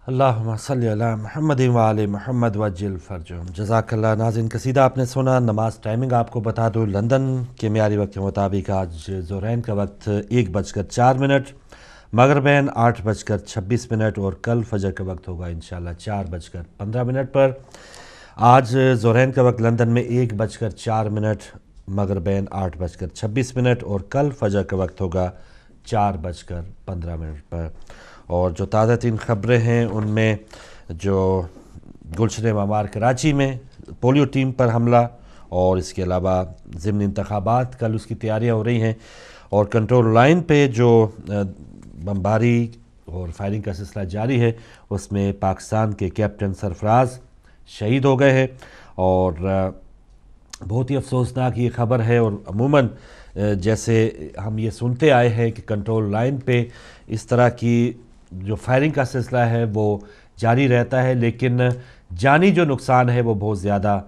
اللہم صلی علی محمد و آل محمد وجل فرجہم۔ جزاک اللہ۔ ناظرین، قصیدہ آپ نے سنا۔ نماز ٹائمنگ آپ کو بتا دوں، لندن کے معیاری وقت کے مطابق آج ظہرین کا وقت 1:04، مغربین 8:26 اور کل فجر کا وقت ہوگا انشاءاللہ 4:15 پر۔ آج ظہرین کا وقت لندن میں 1:04، مغربین 8:26 اور کل فجر کا وقت ہوگا 4:15 پر۔ اور جو تازہ ترین خبریں ہیں ان میں جو گلشن معمار کراچی میں پولیو ٹیم پر حملہ، اور اس کے علاوہ ضمن انتخابات کل اس کی تیاریاں ہو رہی ہیں، اور کنٹرول لائن پہ جو بمباری اور فائرنگ کا سلسلہ جاری ہے اس میں پاکستان کے کیپٹن سرفراز شہید ہو گئے ہیں، اور بہت ہی افسوسناک یہ خبر ہے۔ اور عموماً جیسے ہم یہ سنتے آئے ہیں کہ کنٹرول لائن پہ اس طرح کی جو فائرنگ کا سلسلہ ہے وہ جاری رہتا ہے، لیکن جانی جو نقصان ہے وہ بہت زیادہ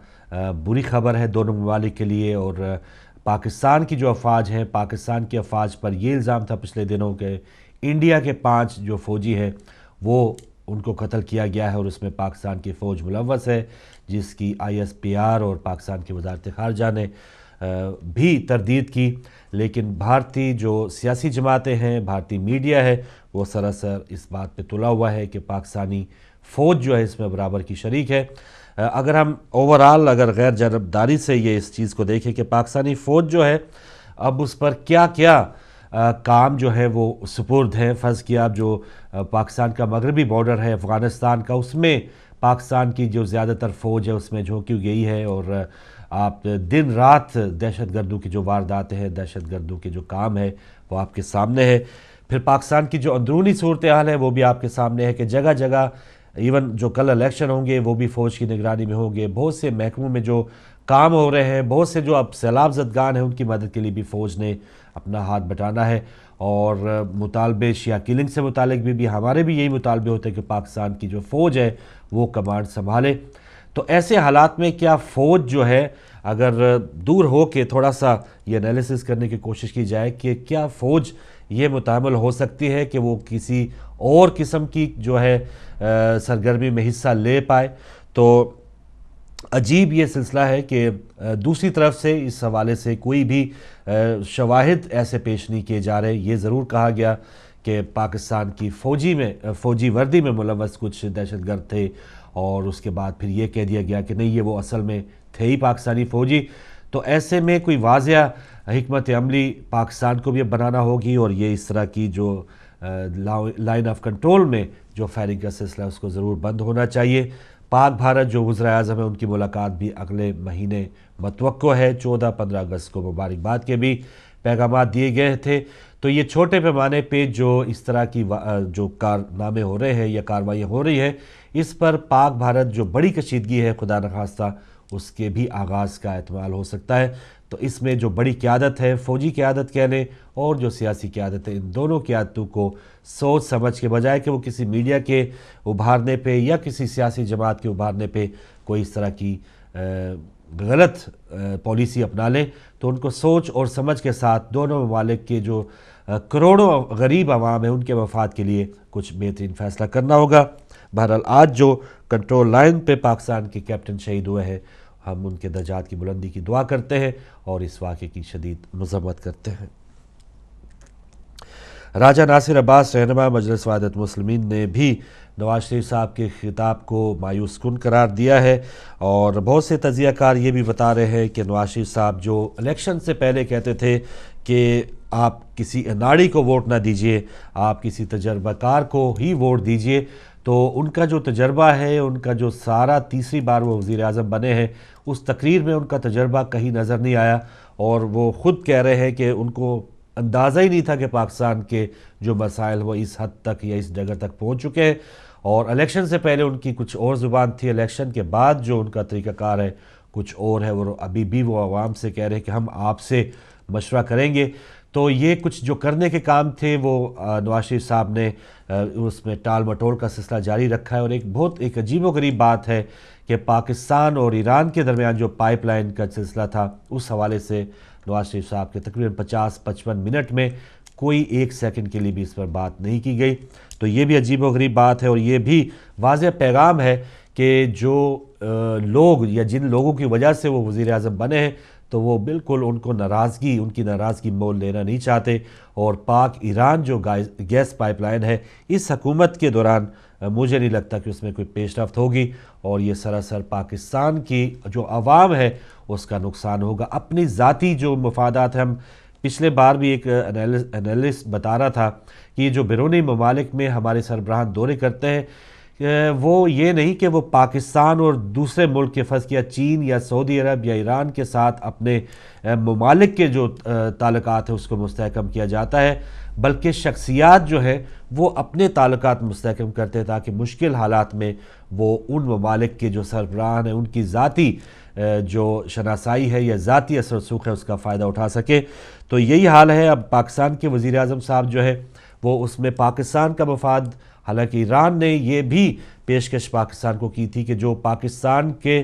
بری خبر ہے دونوں ممالک کے لیے۔ اور پاکستان کی جو افواج ہیں، پاکستان کی افواج پر یہ الزام تھا پچھلے دنوں کہ انڈیا کے 5 جو فوجی ہیں وہ ان کو قتل کیا گیا ہے، اور اس میں پاکستان کی فوج ملوث ہے، جس کی ISPR اور پاکستان کی وزارت خارجہ نے بھی تردید کی۔ لیکن بھارتی جو سیاسی جماعتیں ہیں، بھارتی میڈیا ہے، وہ سراسر اس بات پہ تلا ہوا ہے کہ پاکستانی فوج جو ہے اس میں برابر کی شریک ہے۔ اگر ہم اوورال اگر غیر جانبداری سے یہ اس چیز کو دیکھیں کہ پاکستانی فوج جو ہے اب اس پر کیا کیا کام جو ہے وہ سپرد ہے، فرض کیا اب جو پاکستان کا مغربی بارڈر ہے افغانستان کا، اس میں پاکستان کی جو زیادہ تر فوج ہے اس میں جھونکی گئی ہے، اور آپ دن رات دہشت گردوں کی جو وارداتیں ہیں، دہشت گردوں کے جو کام ہے وہ آپ کے سامنے ہے۔ پھر پاکستان کی جو اندرونی صورتحال ہے وہ بھی آپ کے سامنے ہے کہ جگہ جگہ ایون جو کل الیکشن ہوں گے وہ بھی فوج کی نگرانی میں ہوں گے، بہت سے محکموں میں جو کام ہو رہے ہیں، بہت سے جو اب سیلاب زدگان ہیں ان کی مدد کے لیے بھی فوج نے اپنا ہاتھ بٹانا ہے۔ اور مطالبے شیعہ کلنگ سے متعلق بھی ہمارے بھی یہی مطالبے ہوتے ہیں کہ پاکستان کی جو فوج ہے وہ کمانڈ سنبھالے۔ تو ایسے حالات میں کیا فوج جو ہے، اگر دور ہو کے تھوڑا سا یہ انالیسس کرنے کی کوشش کی جائے کہ کیا فوج یہ متحمل ہو سکتی ہے کہ وہ کسی اور قسم کی جو ہے سرگرمی میں حصہ لے پائے، تو عجیب یہ سلسلہ ہے کہ دوسری طرف سے اس حوالے سے کوئی بھی شواہد ایسے پیش نہیں کیے جا رہے۔ یہ ضرور کہا گیا کہ پاکستان کی فوجی وردی میں ملوث کچھ دہشت گرد تھے، اور اس کے بعد پھر یہ کہہ دیا گیا کہ نہیں، یہ وہ اصل میں تھے ہی پاکستانی فوجی۔ تو ایسے میں کوئی واضح حکمت عملی پاکستان کو بھی اب بنانا ہوگی، اور یہ اس طرح کی جو لائن آف کنٹرول میں جو فائرنگ کا سلسلہ اس کو ضرور بند ہونا چاہیے۔ پاک بھارت جو وزیر اعظم ہے ان کی ملاقات بھی اگلے مہینے متوقع ہے، 14-15 اگست کو مبارکباد کے بھی پیغامات دیے گئے تھے۔ تو یہ چھوٹے پیمانے پہ جو اس طرح کی جو کارنامے ہو رہے ہیں یا کارروائیاں ہو رہی ہیں، اس پر پاک بھارت جو بڑی کشیدگی ہے خدا نخواستہ اس کے بھی آغاز کا احتمال ہو سکتا ہے۔ تو اس میں جو بڑی قیادت ہے، فوجی قیادت کہہ لیں اور جو سیاسی قیادت ہے، ان دونوں قیادتوں کو سوچ سمجھ کے بجائے کہ وہ کسی میڈیا کے ابھارنے پہ یا کسی سیاسی جماعت کے ابھارنے پہ کوئی اس طرح کی غلط پالیسی اپنا لیں، تو ان کو سوچ اور سمجھ کے ساتھ دونوں ممالک کے جو کروڑوں غریب عوام ہیں ان کے مفاد کے لیے کچھ بہترین فیصلہ کرنا ہوگا۔ بہرحال آج جو کنٹرول لائن پہ پاکستان کے کیپٹن شہید ہوئے ہیں، ہم ان کے درجات کی بلندی کی دعا کرتے ہیں اور اس واقعے کی شدید مذمت کرتے ہیں۔ راجہ ناصر عباس رہنما مجلس وحدت مسلمین نے بھی نواز شریف صاحب کے خطاب کو مایوس کن قرار دیا ہے، اور بہت سے تجزیہ کار یہ بھی بتا رہے ہیں کہ نواز شریف صاحب جو الیکشن سے پہلے کہتے تھے کہ آپ کسی اناڑی کو ووٹ نہ دیجئے، آپ کسی تجربہ کار کو ہی ووٹ دیجئے، تو ان کا جو تجربہ ہے، ان کا جو سارا تیسری بار وہ وزیر اعظم بنے ہیں، اس تقریر میں ان کا تجربہ کہیں نظر نہیں آیا، اور وہ خود کہہ رہے ہیں کہ ان کو اندازہ ہی نہیں تھا کہ پاکستان کے جو مسائل وہ اس حد تک یا اس جگہ تک پہنچ چکے ہیں۔ اور الیکشن سے پہلے ان کی کچھ اور زبان تھی، الیکشن کے بعد جو ان کا طریقہ کار ہے کچھ اور ہے، اور ابھی بھی وہ عوام سے کہہ رہے ہیں کہ ہم آپ سے مشورہ کریں گے۔ تو یہ کچھ جو کرنے کے کام تھے وہ نواز شریف صاحب نے اس میں ٹال مٹول کا سلسلہ جاری رکھا ہے، اور ایک عجیب و غریب بات ہے کہ پاکستان اور ایران کے درمیان جو پائپ لائن کا سلسلہ تھا، اس حوالے سے نواز شریف صاحب کے تقریباً 50-55 منٹ میں کوئی ایک سیکنڈ کے لیے بھی اس پر بات نہیں کی گئی. تو یہ بھی عجیب و غریب بات ہے، اور یہ بھی واضح پیغام ہے کہ جو لوگ یا جن لوگوں کی وجہ سے وہ وزیر اعظم بنے ہیں تو وہ بالکل ان کی ناراضگی مول لینا نہیں چاہتے. اور پاک ایران جو گیس پائپ لائن ہے، اس حکومت کے دوران مجھے نہیں لگتا کہ اس میں کوئی پیش رفت ہوگی، اور یہ سراسر پاکستان کی جو عوام ہے اس کا نقصان ہوگا. اپنی ذاتی جو مفادات ہیں، ہم پچھلے بار بھی ایک انالیسٹ بتا رہا تھا کہ جو بیرونی ممالک میں ہمارے سربراہان دورے کرتے ہیں، وہ یہ نہیں کہ وہ پاکستان اور دوسرے ملک کے فرض کیا چین یا سعودی عرب یا ایران کے ساتھ اپنے ممالک کے جو تعلقات ہیں اس کو مستحکم کیا جاتا ہے، بلکہ شخصیات جو ہے وہ اپنے تعلقات مستحکم کرتے ہیں تاکہ مشکل حالات میں وہ ان ممالک کے جو سربراہان ہیں ان کی ذاتی جو شناسائی ہے یا ذاتی اثر و رسوخ ہے اس کا فائدہ اٹھا سکے. تو یہی حال ہے. اب پاکستان کے وزیر اعظم صاحب جو ہے وہ اس میں پاکستان کا مفاد، حالانکہ ایران نے یہ بھی پیشکش پاکستان کو کی تھی کہ جو پاکستان کے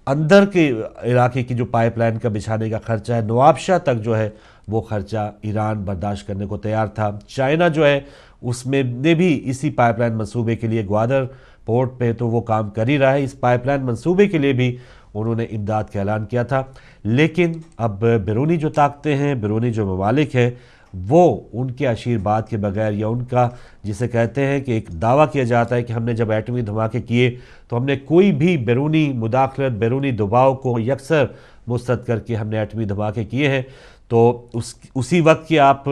اندر کے علاقے کی جو پائپ لائن کا بچھانے کا خرچہ ہے، نوابشاہ تک جو ہے وہ خرچہ ایران برداشت کرنے کو تیار تھا. چائنا جو ہے اس میں نے بھی اسی پائپ لائن منصوبے کے لیے گوادر پورٹ پہ تو وہ کام کر ہی رہا ہے. اس پائپ لائن منصوبے کے لیے بھی انہوں نے امداد کا اعلان کیا تھا. لیکن اب بیرونی جو طاقتیں ہیں، بیرونی جو ممالک ہیں، وہ ان کے آشیرواد کے بغیر یا ان کا جسے کہتے ہیں کہ ایک دعویٰ کیا جاتا ہے کہ ہم نے جب ایٹمی دھماکے کیے تو ہم نے کوئی بھی بیرونی مداخلت، بیرونی دباؤ کو یکسر مسترد کر کے ہم نے ایٹمی دھماکے کیے ہیں. تو اسی وقت کے آپ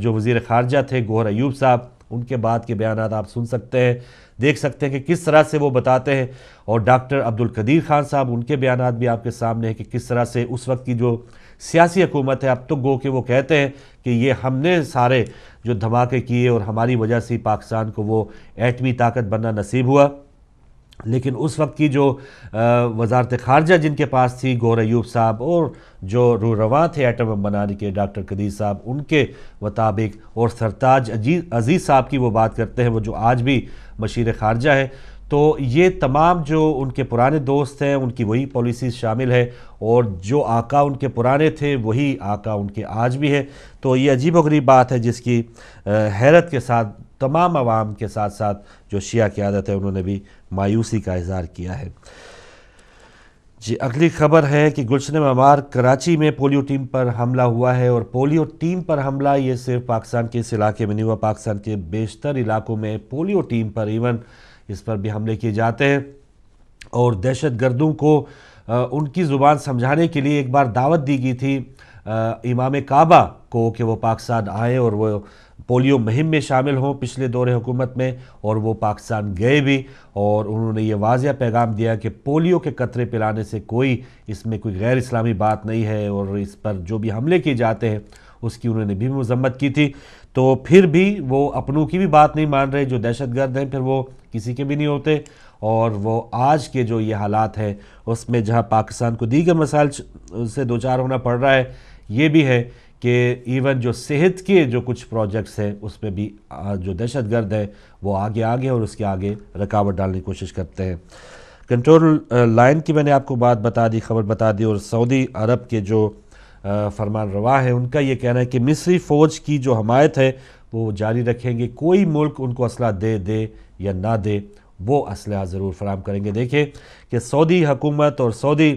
جو وزیر خارجہ تھے گوہر ایوب صاحب، ان کے بعد کے بیانات آپ سن سکتے ہیں، دیکھ سکتے ہیں کہ کس طرح سے وہ بتاتے ہیں. اور ڈاکٹر عبدالقدیر خان صاحب، ان کے بیانات بھی آپ کے سامنے ہیں کہ کس طرح سے اس وقت کی جو سیاسی حکومت ہے، اب تو گو کہ وہ کہتے ہیں کہ یہ ہم نے سارے جو دھماکے کیے اور ہماری وجہ سے پاکستان کو وہ ایٹمی طاقت بننا نصیب ہوا. لیکن اس وقت کی جو وزارت خارجہ جن کے پاس تھی، گوہر ایوب صاحب، اور جو روح رواں تھے ایٹم بم بنانے کے ڈاکٹر قدیر صاحب، ان کے مطابق، اور سرتاج عزیز صاحب کی وہ بات کرتے ہیں، وہ جو آج بھی مشیر خارجہ ہے. تو یہ تمام جو ان کے پرانے دوست ہیں، ان کی وہی پالیسیز شامل ہے، اور جو آقا ان کے پرانے تھے وہی آقا ان کے آج بھی ہے. تو یہ عجیب و غریب بات ہے جس کی حیرت کے ساتھ تمام عوام کے ساتھ ساتھ جو شیعہ قیادت ہے انہوں نے بھی مایوسی کا اظہار کیا ہے. جی، اگلی خبر ہے کہ گلشن معمار کراچی میں پولیو ٹیم پر حملہ ہوا ہے. اور پولیو ٹیم پر حملہ یہ صرف پاکستان کے اس علاقے میں نہیں ہوا، پاکستان کے بیشتر علاقوں میں پولیو ٹیم پر ایون اس پر بھی حملے کیے جاتے ہیں. اور دہشت گردوں کو ان کی زبان سمجھانے کے لیے ایک بار دعوت دی گئی تھی امام کعبہ کو کہ وہ پاکستان آئیں اور وہ پولیو مہم میں شامل ہوں پچھلے دور حکومت میں، اور وہ پاکستان گئے بھی. اور انہوں نے یہ واضح پیغام دیا کہ پولیو کے قطرے پلانے سے اس میں کوئی غیر اسلامی بات نہیں ہے، اور اس پر جو بھی حملے کیے جاتے ہیں اس کی انہوں نے بھی مذمت کی تھی. تو پھر بھی وہ اپنوں کی بھی بات نہیں مان رہے. جو دہشت گرد ہیں پھر وہ کسی کے بھی نہیں ہوتے. اور وہ آج کے جو یہ حالات ہیں اس میں جہاں پاکستان کو دیگر مسائل سے دوچار ہونا پڑ رہا ہے، یہ بھی ہے کہ ایون جو صحت کے جو کچھ پروجیکٹس ہیں اس میں بھی جو دہشت گرد ہیں وہ آگے اور اس کے آگے رکاوٹ ڈالنے کی کوشش کرتے ہیں. کنٹرول لائن کی میں نے آپ کو خبر بتا دی. اور سعودی عرب کے جو فرمان روا ہے ان کا یہ کہنا ہے کہ مصری فوج کی جو حمایت ہے وہ جاری رکھیں گے. کوئی ملک ان کو اسلحہ دے یا نہ دے، وہ اسلحہ ضرور فراہم کریں گے. دیکھیں کہ سعودی حکومت اور سعودی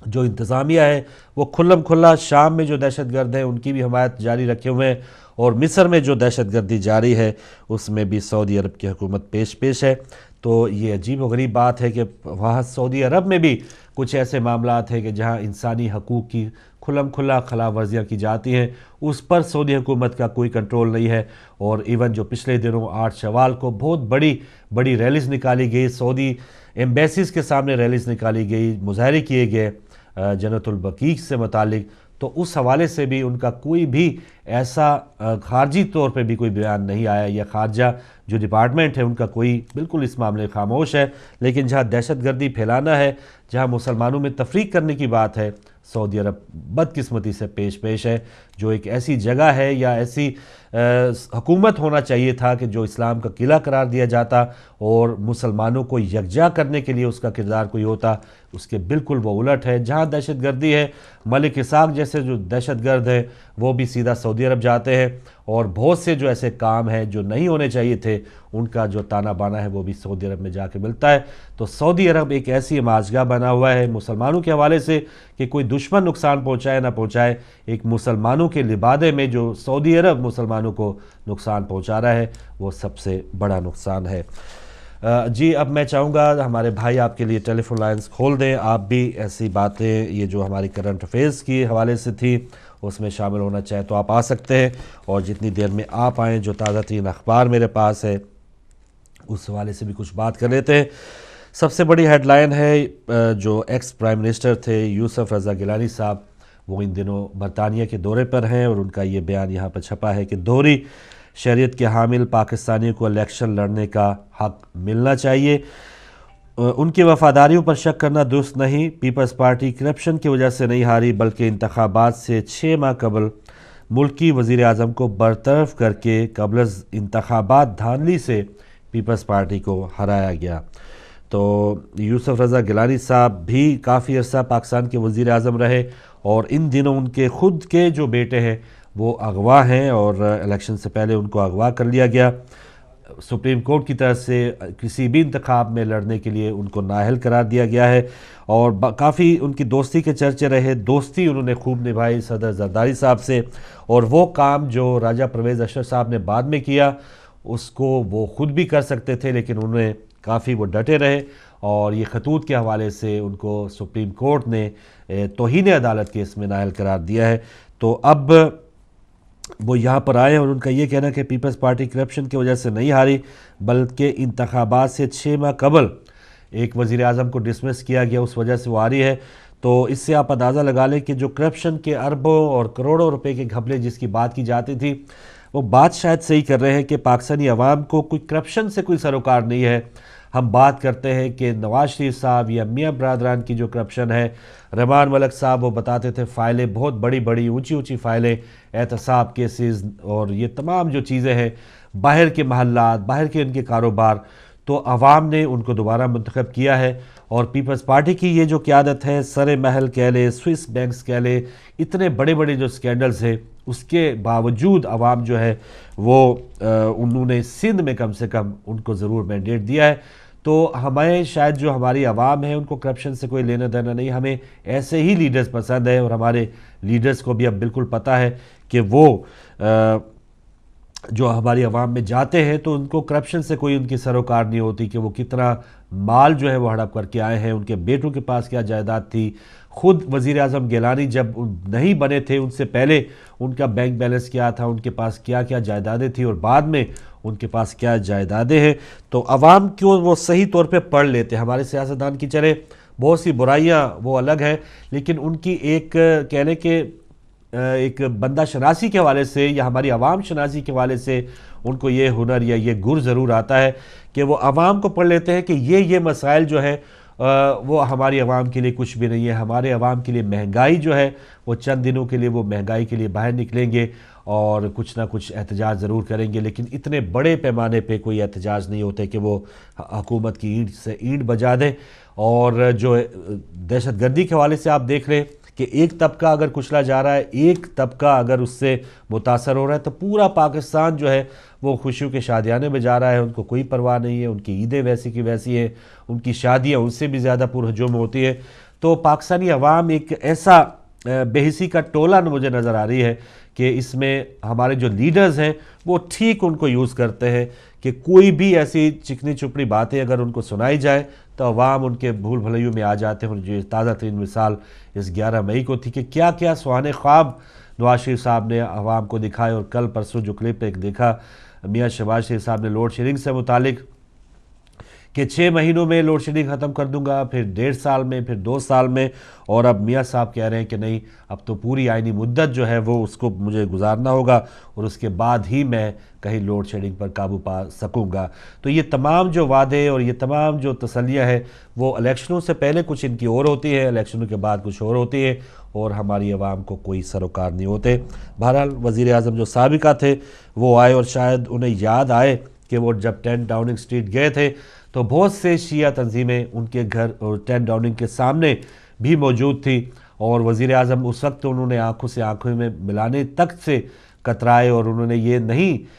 جو انتظامیہ ہے وہ کھلم کھلا شام میں جو دہشت گرد ہیں ان کی بھی حمایت جاری رکھے ہوئے ہیں، اور مصر میں جو دہشت گردی جاری ہے اس میں بھی سعودی عرب کی حکومت پیش ہے. تو یہ عجیب و غریب بات ہے کہ وہاں سعودی عرب میں بھی کچھ ایسے معاملات ہیں کہ جہاں انسانی حقوق کی کھلم کھلا خلاف ورزیاں کی جاتی ہیں، اس پر سعودی حکومت کا کوئی کنٹرول نہیں ہے. اور ایون جو پچھلے دنوں 8 شوال کو بہت بڑی ریلیز نکالی گئی، سعودی ایمبیسیز کے سامنے ریلیز نکالی گئی، مظاہرے کیے گئے جنت البقیع سے متعلق، تو اس حوالے سے بھی ان کا کوئی بھی ایسا خارجی طور پہ بھی کوئی بیان نہیں آیا، یا خارجہ جو ڈپارٹمنٹ ہے ان کا کوئی بالکل اس معاملے خاموش ہے. لیکن جہاں دہشت گردی پھیلانا ہے، جہاں مسلمانوں میں تفریق کرنے کی بات ہے، سعودی عرب بدقسمتی سے پیش ہے، جو ایک ایسی جگہ ہے یا ایسی حکومت ہونا چاہیے تھا کہ جو اسلام کا قلعہ قرار دیا جاتا اور مسلمانوں کو یکجا کرنے کے لیے اس کا کردار کوئی ہوتا، اس کے بالکل وہ الٹ ہے۔ جہاں دہشت گردی ہے، ملک اسحاق جیسے جو دہشت گرد ہیں وہ بھی سیدھا سعودی عرب جاتے ہیں، اور بہت سے جو ایسے کام ہیں جو نہیں ہونے چاہیے تھے ان کا جو تانا بانا ہے وہ بھی سعودی عرب میں جا کے ملتا ہے۔ تو سعودی عرب ایک ایسی ہماجگاہ بنا ہوا ہے مسلمانوں کے حوالے سے کہ کوئی دشمن نقصان پہنچائے نہ پہنچائے، ایک مسلمانوں کے لبادے میں جو سعودی عرب مسلمانوں کو نقصان پہنچا رہا ہے وہ سب سے بڑا نقصان ہے۔ جی اب میں چاہوں گا ہمارے بھائی آپ کے لیے ٹیلی فون لائنز کھول دیں، آپ بھی ایسی باتیں یہ جو ہماری کرنٹ افیئرز کی حوالے سے تھی اس میں شامل ہونا چاہیں تو آپ آ سکتے ہیں، اور جتنی دیر میں آپ آئیں جو تازہ ترین اخبار میرے پاس ہے اس حوالے سے بھی کچھ بات کر لیتے ہیں۔ سب سے بڑی ہیڈ لائن ہے جو ایکس پرائم منسٹر تھے یوسف رضا گیلانی صاحب، وہ ان دنوں برطانیہ کے دورے پر ہیں، اور ان کا یہ بیان یہاں پر چھپا ہے کہ دوہری شہریت کے حامل پاکستانیوں کو الیکشن لڑنے کا حق ملنا چاہیے، ان کی وفاداریوں پر شک کرنا درست نہیں، پیپلز پارٹی کرپشن کی وجہ سے نہیں ہاری بلکہ انتخابات سے 6 ماہ قبل ملکی وزیر اعظم کو برطرف کر کے قبل از انتخابات دھاندلی سے پیپلز پارٹی کو ہرایا گیا۔ تو یوسف رضا گیلانی صاحب بھی کافی عرصہ پاکستان کے وزیر اعظم رہے، اور ان دنوں ان کے خود کے جو بیٹے ہیں وہ اغوا ہیں، اور الیکشن سے پہلے ان کو اغوا کر لیا گیا، سپریم کورٹ کی طرف سے کسی بھی انتخاب میں لڑنے کے لیے ان کو نااہل قرار دیا گیا ہے، اور کافی ان کی دوستی کے چرچے رہے، دوستی انہوں نے خوب نبھائی صدر زرداری صاحب سے، اور وہ کام جو راجہ پرویز اشرف صاحب نے بعد میں کیا اس کو وہ خود بھی کر سکتے تھے، لیکن انہوں نے کافی وہ ڈٹے رہے، اور یہ خطوط کے حوالے سے ان کو سپریم کورٹ نے توہین عدالت کیس میں نااہل قرار دیا ہے۔ تو اب وہ یہاں پر آئے، اور ان کا یہ کہنا کہ پیپلز پارٹی کرپشن کی وجہ سے نہیں ہاری بلکہ انتخابات سے 6 ماہ قبل ایک وزیر اعظم کو ڈسمس کیا گیا اس وجہ سے وہ ہاری ہے۔ تو اس سے آپ اندازہ لگا لیں کہ جو کرپشن کے اربوں اور کروڑوں روپے کے گھپلے جس کی بات کی جاتی تھی وہ بات شاید صحیح کر رہے ہیں کہ پاکستانی عوام کو کوئی کرپشن سے کوئی سروکار نہیں ہے۔ ہم بات کرتے ہیں کہ نواز شریف صاحب یا میاں برادران کی جو کرپشن ہے، رحمان ملک صاحب وہ بتاتے تھے فائلیں بہت بڑی بڑی اونچی فائلیں، احتساب کیسز اور یہ تمام جو چیزیں ہیں، باہر کے محلات، باہر کے ان کے کاروبار، تو عوام نے ان کو دوبارہ منتخب کیا ہے۔ اور پیپلز پارٹی کی یہ جو قیادت ہے، سر محل کہہ لے، سوئس بینکس کہہ لے، اتنے بڑے بڑے جو سکینڈلز ہیں اس کے باوجود عوام جو ہے وہ انہوں نے سندھ میں کم سے کم ان کو ضرور مینڈیٹ دیا ہے۔ تو ہمیں شاید جو ہماری عوام ہے ان کو کرپشن سے کوئی لینا دینا نہیں، ہمیں ایسے ہی لیڈرز پسند ہیں، اور ہمارے لیڈرز کو بھی اب بالکل پتہ ہے کہ وہ جو ہماری عوام میں جاتے ہیں تو ان کو کرپشن سے کوئی ان کی سروکار نہیں ہوتی کہ وہ کتنا مال جو ہے وہ ہڑپ کر کے آئے ہیں، ان کے بیٹوں کے پاس کیا جائیداد تھی۔ خود وزیر اعظم گیلانی جب نہیں بنے تھے ان سے پہلے ان کا بینک بیلنس کیا تھا، ان کے پاس کیا کیا جائیدادیں تھیں، اور بعد میں ان کے پاس کیا جائیدادیں ہیں۔ تو عوام کو وہ صحیح طور پہ پڑھ لیتے ہیں۔ ہمارے سیاستدان کی چلے بہت سی برائیاں وہ الگ ہیں، لیکن ان کی ایک کہنے کے ایک بندہ شناسی کے حوالے سے یا ہماری عوام شناسی کے حوالے سے ان کو یہ ہنر یا یہ گر ضرور آتا ہے کہ وہ عوام کو پڑھ لیتے ہیں کہ یہ مسائل جو ہے وہ ہماری عوام کے لیے کچھ بھی نہیں ہے۔ ہمارے عوام کے لیے مہنگائی جو ہے وہ چند دنوں کے لیے وہ مہنگائی کے لیے باہر نکلیں گے اور کچھ نہ کچھ احتجاج ضرور کریں گے، لیکن اتنے بڑے پیمانے پہ کوئی احتجاج نہیں ہوتے کہ وہ حکومت کی اینٹ سے اینٹ بجا دیں۔ اور جو دہشت گردی کے حوالے سے آپ دیکھ لیں کہ ایک طبقہ اگر کچلا جا رہا ہے، ایک طبقہ اگر اس سے متاثر ہو رہا ہے تو پورا پاکستان جو ہے وہ خوشیوں کے شادیانے میں جا رہا ہے، ان کو کوئی پرواہ نہیں ہے، ان کی عیدیں ویسی کی ویسی ہیں، ان کی شادیاں ان سے بھی زیادہ پرہجوم ہوتی ہے۔ تو پاکستانی عوام ایک ایسا بے حسی کا ٹولہ مجھے نظر آ رہی ہے کہ اس میں ہمارے جو لیڈرز ہیں وہ ٹھیک ان کو یوز کرتے ہیں کہ کوئی بھی ایسی چکنی چپڑی باتیں اگر ان کو سنائی جائے تو عوام ان کے بھول بھلیوں میں آ جاتے ہیں۔ اور جو تازہ ترین مثال اس 11 مئی کو تھی کہ کیا کیا سہانے خواب نواز شریف صاحب نے عوام کو دکھائے، اور کل پرسوں جو کلپ ایک دیکھا میاں شہباز شریف صاحب نے لوڈ شیڈنگ سے متعلق کہ 6 مہینوں میں لوڈ شیڈنگ ختم کر دوں گا، پھر 1.5 سال میں، پھر 2 سال میں، اور اب میاں صاحب کہہ رہے ہیں کہ نہیں، اب تو پوری آئینی مدت جو ہے وہ اس کو مجھے گزارنا ہوگا اور اس کے بعد ہی میں کہیں لوڈ شیڈنگ پر قابو پا سکوں گا۔ تو یہ تمام جو وعدے اور یہ تمام جو تسلیہ ہے وہ الیکشنوں سے پہلے کچھ ان کی اور ہوتی ہے، الیکشنوں کے بعد کچھ اور ہوتی ہے، اور ہماری عوام کو کوئی سروکار نہیں ہوتے۔ بہرحال وزیر اعظم جو سابقہ تھے وہ آئے، اور شاید انہیں یاد آئے کہ وہ جب 10 ڈاؤننگ اسٹریٹ گئے تھے تو بہت سے شیعہ تنظیمیں ان کے گھر اور 10 ڈاؤننگ کے سامنے بھی موجود تھی، اور وزیر اعظم اس وقت انہوں نے آنکھوں سے آنکھوں میں ملانے تک سے کترائے، اور انہوں نے یہ نہیں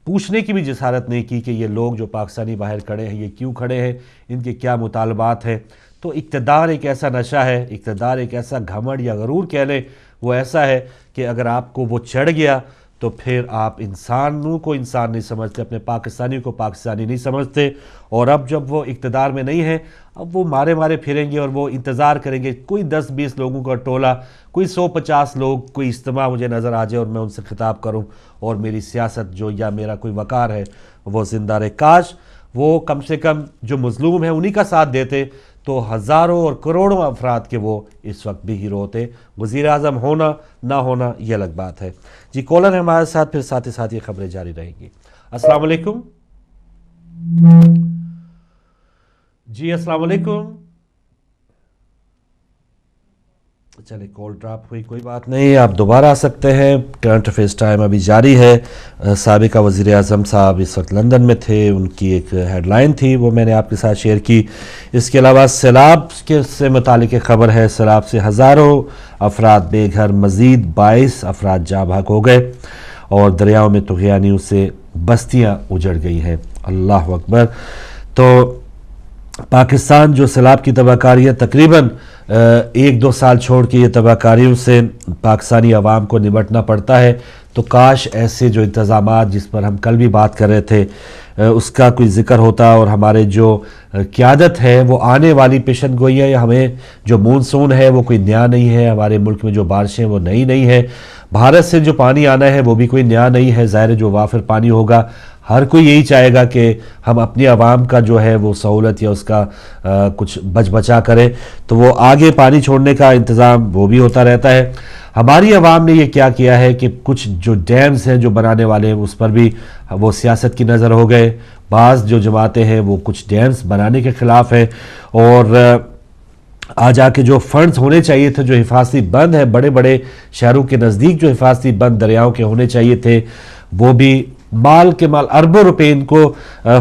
پوچھنے کی بھی جسارت نہیں کی کہ یہ لوگ جو پاکستانی باہر کھڑے ہیں یہ کیوں کھڑے ہیں، ان کے کیا مطالبات ہیں۔ تو اقتدار ایک ایسا نشہ ہے، اقتدار ایک ایسا گھمنڈ یا غرور کہہ لیں، وہ ایسا ہے کہ اگر آپ کو وہ چڑھ گیا تو پھر آپ انسانوں کو انسان نہیں سمجھتے، اپنے پاکستانی کو پاکستانی نہیں سمجھتے، اور اب جب وہ اقتدار میں نہیں ہیں اب وہ مارے مارے پھریں گے اور وہ انتظار کریں گے کوئی 10-20 لوگوں کا ٹولہ، کوئی 100-50 لوگ، کوئی اجتماع مجھے نظر آ جائے اور میں ان سے خطاب کروں اور میری سیاست جو یا میرا کوئی وقار ہے وہ زندہ رہے۔ کاش وہ کم سے کم جو مظلوم ہیں انہی کا ساتھ دیتے تو ہزاروں اور کروڑوں افراد کے وہ اس وقت بھی ہیرو ہوتے۔ وزیر اعظم ہونا نہ ہونا یہ الگ بات ہے۔ جی کالر ہے ہمارے ساتھ، پھر ساتھ ہی ساتھ یہ خبریں جاری رہیں گی۔ السلام علیکم۔ جی السلام علیکم۔ چلے کال ڈراپ ہوئی، کوئی بات نہیں، آپ دوبارہ آ سکتے ہیں۔ کرنٹ افیئرس ٹائم ابھی جاری ہے۔ سابقہ وزیر اعظم صاحب اس وقت لندن میں تھے، ان کی ایک ہیڈ لائن تھی وہ میں نے آپ کے ساتھ شیئر کی۔ اس کے علاوہ سیلاب سے متعلق ایک خبر ہے، سیلاب سے ہزاروں افراد بے گھر، مزید 22 افراد جاں بحق ہو گئے، اور دریاؤں میں طغیانیوں سے بستیاں اجڑ گئی ہیں۔ اللہ اکبر۔ تو پاکستان جو سیلاب کی تباہ کاریاں تقریباً 1-2 سال چھوڑ کے یہ تباہ کاریوں سے پاکستانی عوام کو نمٹنا پڑتا ہے، تو کاش ایسے جو انتظامات جس پر ہم کل بھی بات کر رہے تھے اس کا کوئی ذکر ہوتا، اور ہمارے جو قیادت ہے وہ آنے والی پیشن گوئی ہے، ہمیں جو مونسون ہے وہ کوئی نیا نہیں ہے، ہمارے ملک میں جو بارشیں وہ نئی نہیں ہے، بھارت سے جو پانی آنا ہے وہ بھی کوئی نیا نہیں ہے، ظاہر جو وافر پانی ہوگا ہر کوئی یہی چاہے گا کہ ہم اپنی عوام کا جو ہے وہ سہولت یا اس کا کچھ بچا کرے، تو وہ آگے پانی چھوڑنے کا انتظام وہ بھی ہوتا رہتا ہے۔ ہماری عوام نے یہ کیا کیا ہے کہ کچھ جو ڈیمز ہیں جو بنانے والے ہیں اس پر بھی وہ سیاست کی نظر ہو گئے، بعض جو جماعتیں ہیں وہ کچھ ڈیمز بنانے کے خلاف ہیں، اور آج آ کے جو فنڈز ہونے چاہیے تھے، جو حفاظتی بند ہے بڑے بڑے شہروں کے نزدیک، جو حفاظتی بند دریاؤں کے ہونے چاہیے تھے، وہ بھی مال کے مال اربوں روپے ان کو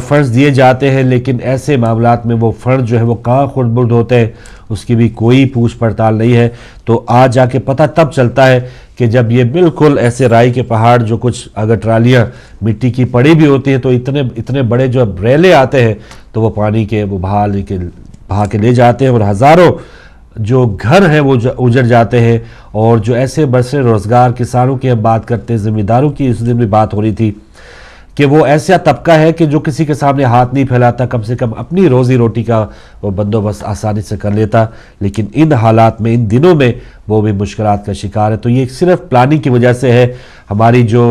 فنڈز دیے جاتے ہیں، لیکن ایسے معاملات میں وہ فنڈ جو ہے وہ کہاں خرد برد ہوتے ہیں، اس کی بھی کوئی پوچھ پڑتال نہیں ہے۔ تو آج جا کے پتہ تب چلتا ہے کہ جب یہ بالکل ایسے رائی کے پہاڑ جو کچھ اگر ٹرالیاں مٹی کی پڑی بھی ہوتی ہیں تو اتنے بڑے جو ریلے آتے ہیں تو وہ پانی کے وہ بہا کے لے جاتے ہیں، اور ہزاروں جو گھر ہیں وہ اجڑ جاتے ہیں، اور جو ایسے برسر روزگار کسانوں کی ہم بات کرتے ہیں، زمینداروں کی اس دن بھی بات ہو رہی تھی کہ وہ ایسا طبقہ ہے کہ جو کسی کے سامنے ہاتھ نہیں پھیلاتا، کم سے کم اپنی روزی روٹی کا وہ بندوبست آسانی سے کر لیتا، لیکن ان حالات میں ان دنوں میں وہ بھی مشکلات کا شکار ہے۔ تو یہ صرف پلاننگ کی وجہ سے ہے، ہماری جو